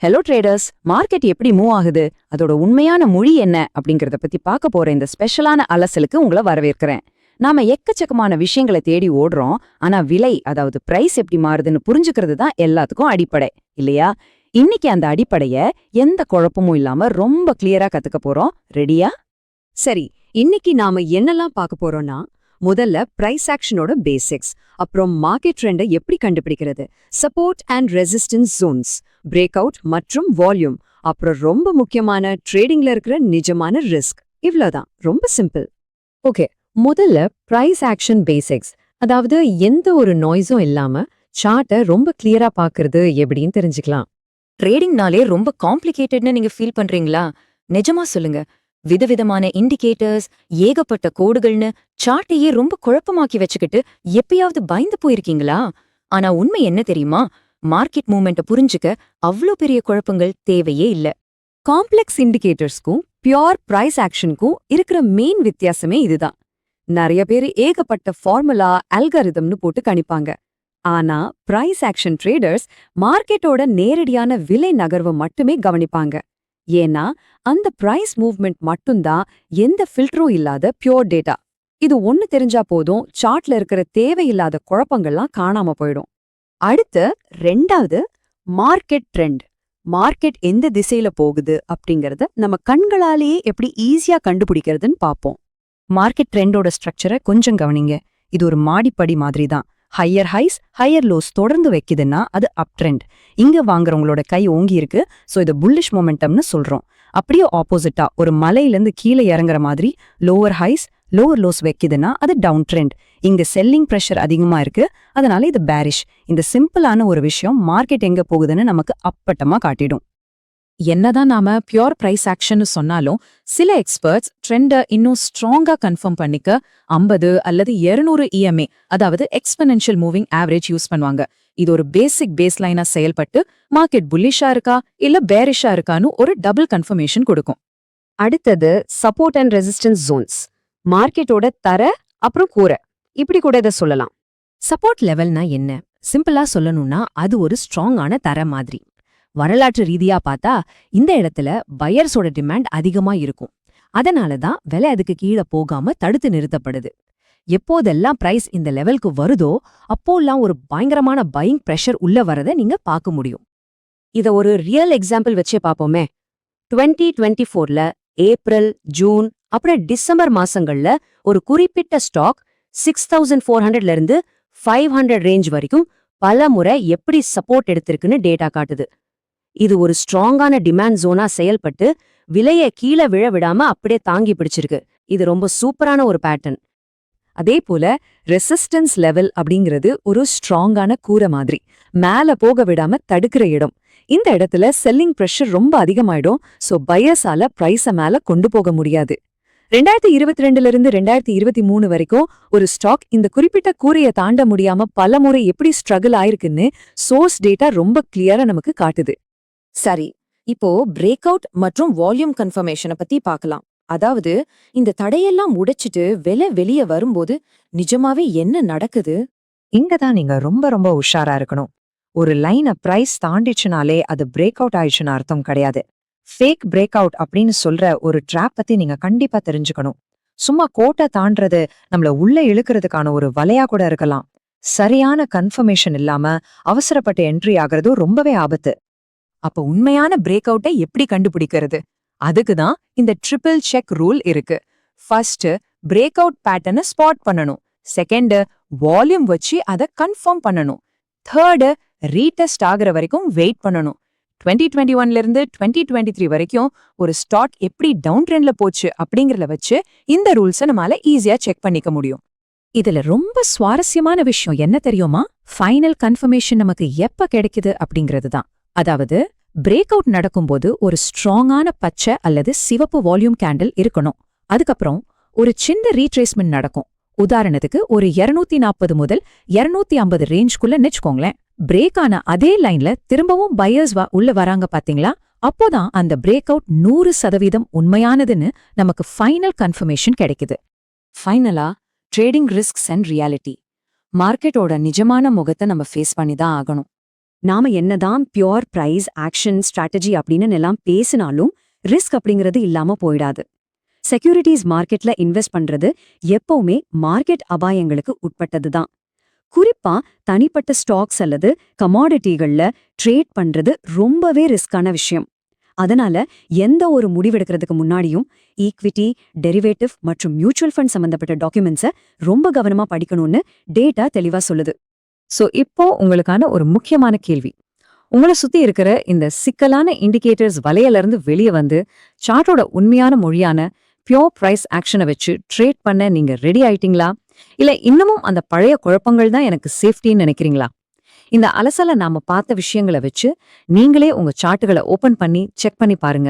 Hello traders, market எப்படி move ஆகுது, அதோட உண்மையான மொழி என்ன அப்படிங்கறத பத்தி பார்க்க போற இந்த ஸ்பெஷலான அலசலுக்கு உங்களை வரவேற்கிறேன். நாம எக்கச்சக்கமான விஷயங்களை தேடி ஓடுறோம், ஆனா விலை, அதாவது பிரைஸ் எப்படி மாறுதுன்னு புரிஞ்சுக்கிறது தான் எல்லாத்துக்கும் அடிப்படை, இல்லையா? இன்னைக்கு அந்த அடிப்படைய எந்த குழப்பமும் இல்லாம ரொம்ப கிளியரா கத்துக்க போறோம். ரெடியா? சரி, இன்னைக்கு நாம என்னெல்லாம் பார்க்க போறோம்னா, முதல்ல பிரைஸ் ஆக்ஷனோட பேசிக்ஸ், அப்புறம் மார்க்கெட் ட்ரெண்டை எப்படி கண்டுபிடிக்கிறது, support and resistance Jones, break out மற்றும் வால்யூம், அப்புறம் ரொம்ப முக்கியமான ட்ரேடிங்ல இருக்கிற நிஜமான ரிஸ்க். இவ்வளவுதான், ரொம்ப சிம்பிள். ஓகே, முதல்ல பிரைஸ் ஆக்ஷன் பேசிக்ஸ், அதாவது எந்த ஒரு நாய்ஸும் இல்லாம சார்ட்டை ரொம்ப கிளியரா பாக்குறது எப்படின்னு தெரிஞ்சுக்கலாம். ட்ரேடிங்னாலே ரொம்ப காம்ப்ளிகேட்டட்னு நீங்க ஃபீல் பண்றீங்களா? நிஜமா சொல்லுங்க. விதவிதமான இண்டிகேட்டர்ஸ், ஏகப்பட்ட கோடுகள்னு சார்ட்டையே ரொம்ப குழப்பமாக்கி வச்சுக்கிட்டு எப்பயாவது பயந்து போயிருக்கீங்களா? ஆனா உண்மை என்ன தெரியுமா? மார்க்கெட் மூவ்மெண்ட்டை புரிஞ்சுக்க அவ்ளோ பெரிய குழப்பங்கள் தேவையே இல்ல. காம்ப்ளெக்ஸ் இண்டிகேட்டர்ஸ்க்கும் பியோர் பிரைஸ் ஆக்ஷனுக்கும் இருக்கிற மெயின் வித்தியாசமே இதுதான். நிறைய பேர் ஏகப்பட்ட ஃபார்முலா, அல்காரிதம்னு போட்டு கணிப்பாங்க. ஆனா பிரைஸ் ஆக்ஷன் ட்ரேடர்ஸ் மார்க்கெட்டோட நேரடியான விலை நகர்வை மட்டுமே கவனிப்பாங்க. ஏன்னா அந்த பிரைஸ் மூவ்மெண்ட் மட்டும்தான் எந்த ஃபில்டரும் இல்லாத பியோர் டேட்டா. இது ஒன்னு தெரிஞ்சா போதும், சார்ட்ல இருக்கிற தேவையில்லாத குழப்பங்கள்லாம் காணாம போயிடும். அடுத்து ரெண்டாவது, மார்க்கெட் ட்ரெண்ட். மார்க்கெட் எந்த திசையில போகுது அப்படிங்கறத நம்ம கண்களாலேயே எப்படி ஈஸியா கண்டுபிடிக்கிறதுன்னு பாப்போம். மார்க்கெட் ட்ரெண்டோட ஸ்ட்ரக்சரை கொஞ்சம் கவனிங்க. இது ஒரு மாடிப்படி மாதிரி தான். ஹையர் ஹைஸ், ஹையர் லோஸ் தொடர்ந்து வைக்குதுன்னா அது அப் ட்ரெண்ட். இங்க வாங்குறவங்களோட கை ஓங்கி இருக்கு, சோ இது புல்லிஷ் மொமெண்டம்னு சொல்றோம். அப்படியே ஆப்போசிட்டா ஒரு மலையிலிருந்து கீழே இறங்குற மாதிரி லோவர் ஹைஸ், லோவர் லோஸ் வைக்குதுன்னா அது டவுன் ட்ரெண்ட். இங்க செல்லிங் ப்ரெஷர் அதிகமா இருக்கு, அதனால இது பேரிஷ். இந்த சிம்பிளான ஒரு விஷயம் மார்க்கெட் எங்க போகுதுன்னு நமக்கு அப்பட்டமா காட்டிடும். என்னதான் நாம பியோர் பிரைஸ் ஆக்ஷன் சொன்னாலும் சில எக்ஸ்பர்ட்ஸ் ட்ரெண்டை இன்னும் ஸ்ட்ராங்கா கன்ஃபார்ம் பண்ணிக்க 50 அல்லது 200 இஎம்ஏ, அதாவது எக்ஸ்பெனென்ஷியல் மூவிங் ஆவரேஜ் யூஸ் பண்ணுவாங்க. இது ஒரு பேசிக் பேஸ்லைனா செயல்பட்டு மார்க்கெட் புல்லிஷா இருக்கா இல்ல பேரிஷா இருக்கான்னு ஒரு டபுள் கன்ஃபர்மேஷன் கொடுக்கும். அடுத்தது சப்போர்ட் அண்ட் ரெசிஸ்டன்ஸ் ஜோன்ஸ். மார்க்கெட்டோட தர அப்புறம் கூரை, இப்படி கூட இதை சொல்லலாம். சப்போர்ட் லெவல்னா என்ன? சிம்பிளா சொல்லணும்னா அது ஒரு ஸ்ட்ராங்கான தர மாதிரி. வரலாற்று ரீதியா பார்த்தா இந்த இடத்துல பையர்ஸோட டிமாண்ட் அதிகமா இருக்கும். அதனால தான் விலை அதுக்கு கீழே போகாம தடுத்து நிறுத்தப்படுது. எப்போதெல்லாம் பிரைஸ் இந்த லெவலுக்கு வருதோ அப்போல்லாம் ஒரு பயங்கரமான பையிங் பிரஷர் உள்ள வரதை நீங்க பார்க்க முடியும். இத ஒரு ரியல் எக்ஸாம்பிள் வச்சே பார்ப்போமே. 2024ல ஏப்ரல், ஜூன் அப்புறம் டிசம்பர் மாசங்கள்ல ஒரு குறிப்பிட்ட ஸ்டாக் 6400ல இருந்து 500 ரேஞ்ச் வரைக்கும் பல முறை எப்படி சப்போர்ட் எடுத்திருக்குன்னு டேட்டா காட்டுது. இது ஒரு ஸ்ட்ராங்கான டிமாண்ட் ஜோனா செயல்பட்டு விலையை கீழே விழ விடாம அப்படியே தாங்கி பிடிச்சிருக்கு. இது ரொம்ப சூப்பரான ஒரு பேட்டர்ன். அதே போல ரெசிஸ்டன்ஸ் லெவல் அப்படிங்கிறது ஒரு ஸ்ட்ராங்கான கூரை மாதிரி, மேல போக விடாம தடுக்கிற இடம். இந்த இடத்துல செல்லிங் பிரஷர் ரொம்ப அதிகமாயிடும், சோ பையர்ஸால பிரைஸ மேல கொண்டு போக முடியாது. 2022ல இருந்து 2023 வரைக்கும் ஒரு ஸ்டாக் இந்த குறிப்பிட்ட கூரையை தாண்ட முடியாம பல முறை எப்படி ஸ்ட்ரகிள் ஆயிருக்குன்னு சோர்ஸ் டேட்டா ரொம்ப கிளியரா நமக்கு காட்டுது. சரி, இப்போ பிரேக் அவுட் மற்றும் வால்யூம் கன்ஃபர்மேஷனை பத்தி பார்க்கலாம். அதாவது இந்த தடையெல்லாம் உடைச்சிட்டு விலை வெளியே வரும்போது நிஜமாவே என்ன நடக்குது? இங்கதான் நீங்க ரொம்ப ரொம்ப உஷாரா இருக்கணும். ஒரு லைனை பிரைஸ் தாண்டிச்சுனாலே அது பிரேக் அவுட் ஆயிடுச்சுன்னு அர்த்தம் கிடையாது. ஃபேக் பிரேக் அவுட் அப்படின்னு சொல்ற ஒரு ட்ராப் பத்தி நீங்க கண்டிப்பா தெரிஞ்சுக்கணும். சும்மா கோட்டை தாண்டறது நம்மள உள்ள இழுக்கிறதுக்கான ஒரு வலையா கூட இருக்கலாம். சரியான கன்ஃபர்மேஷன் இல்லாம அவசரப்பட்டு என்ட்ரி ஆகுறதும் ரொம்பவே ஆபத்து. அப்ப உண்மையான பிரேக் அவுட்டை எப்படி கண்டுபிடிக்கிறது? அதுக்குதான் இந்த ட்ரிபிள் செக் ரூல் இருக்கு. ஃபர்ஸ்ட், பிரேக் அவுட் பேட்டர்னை ஸ்பாட் பண்ணணும். செகண்ட், வால்யூம் வச்சு அதை கன்ஃபார்ம் பண்ணணும். தேர்ட், ரீடெஸ்ட் ஆகுற வரைக்கும் வெயிட் பண்ணணும். 2021ல இருந்து 2023 வரைக்கும் ஒரு ஸ்டாக் எப்படி டவுன் ட்ரெண்ட்ல போச்சு அப்படிங்கறத வச்சு இந்த ரூல்ஸை நம்மால ஈஸியா செக் பண்ணிக்க முடியும். இதுல ரொம்ப சுவாரஸ்யமான விஷயம் என்ன தெரியுமா? ஃபைனல் கன்ஃபர்மேஷன் நமக்கு எப்ப கிடைக்குது அப்படிங்கிறது தான். அதாவது பிரேக் அவுட் நடக்கும்போது ஒரு ஸ்ட்ராங்கான பச்சை அல்லது சிவப்பு வால்யூம் கேண்டில் இருக்கணும். அதுக்கப்புறம் ஒரு சின்ன ரீட்ரேஸ்மெண்ட் நடக்கும். உதாரணத்துக்கு ஒரு 240 முதல் 250 ரேஞ்ச்குள்ள நிச்சுக்கோங்களேன். பிரேக் ஆன அதே லைன்ல திரும்பவும் பையர்ஸ் உள்ள வராங்க பாத்தீங்களா? அப்போதான் அந்த பிரேக் அவுட் 100% உண்மையானதுன்னு நமக்கு ஃபைனல் கன்ஃபர்மேஷன் கிடைக்குது. ஃபைனலா, ட்ரேடிங் ரிஸ்க்ஸ் அண்ட் ரியாலிட்டி. மார்க்கெட்டோட நிஜமான முகத்தை நம்ம ஃபேஸ் பண்ணி தான் ஆகணும். நாம என்னதான் பியோர் பிரைஸ் ஆக்ஷன் ஸ்ட்ராட்டஜி அப்படின்னு எல்லாம் பேசினாலும் ரிஸ்க் அப்படிங்கிறது இல்லாம போயிடாது. செக்யூரிட்டிஸ் மார்க்கெட்ல இன்வெஸ்ட் பண்றது எப்பவுமே மார்க்கெட் அபாயங்களுக்கு உட்பட்டதுதான். குறிப்பா தனிப்பட்ட ஸ்டாக்ஸ் அல்லது கமாடிட்டிகள்ல ட்ரேட் பண்றது ரொம்பவே ரிஸ்கான விஷயம். அதனால எந்த ஒரு முடிவெடுக்கிறதுக்கு முன்னாடியும் ஈக்விட்டி, டெரிவேட்டிவ் மற்றும் மியூச்சுவல் ஃபண்ட் சம்பந்தப்பட்ட டாக்குமெண்ட்ஸை ரொம்ப கவனமா படிக்கணும்னு டேட்டா தெளிவா சொல்லுது. சோ இப்போ உங்களுக்கான ஒரு முக்கியமான கேள்வி. உங்களை சுத்தி இருக்கிற இந்த சிக்கலான இண்டிகேட்டர்ஸ் வலையில இருந்து வெளியே வந்து சார்ட்டோட உண்மையான மொழியான பியோர் பிரைஸ் ஆக்ஷனை வச்சு ட்ரேட் பண்ண நீங்க ரெடி ஆயிட்டீங்களா? இல்ல இன்னமும் அந்த பழைய குழப்பங்கள் தான் எனக்கு சேஃப்டின்னு நினைக்கிறீங்களா? இந்த அலசல நாம பார்த்த விஷயங்களை வச்சு நீங்களே உங்க சார்ட்டுகளை ஓபன் பண்ணி செக் பண்ணி பாருங்க.